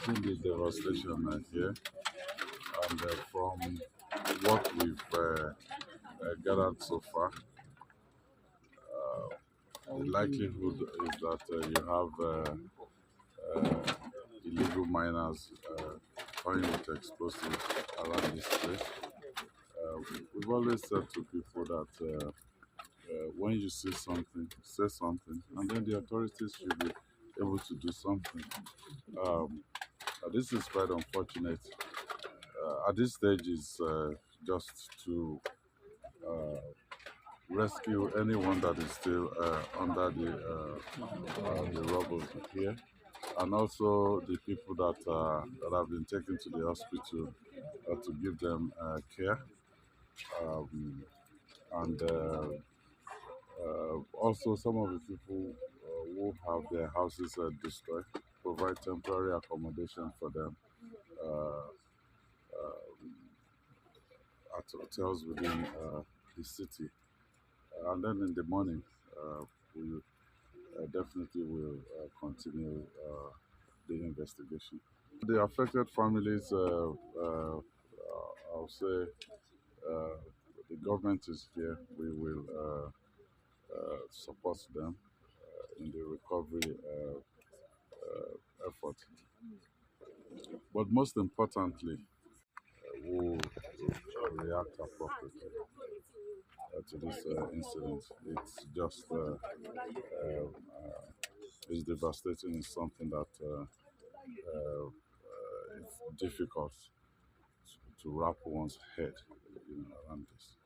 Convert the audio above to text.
seen the devastation here, and from what we've gathered so far, the likelihood is that you have illegal miners toying with explosives around this place. We've always said to people that when you see something, say something, and then the authorities should be able to do something. Um, this is quite unfortunate. At this stage, is just to uh, rescue anyone that is still under the rubble here, and also the people that have been taken to the hospital to give them care, um, and also some of the people who have their houses destroyed, provide temporary accommodation for them uh, at hotels within the city. And then in the morning, we definitely will continue the investigation. The affected families, I'll say, uh, the government is here. We will support them in the recovery effort. But most importantly, we'll react appropriately to this incident. It's just it's devastating. It's something that it's difficult to wrap one's head around this.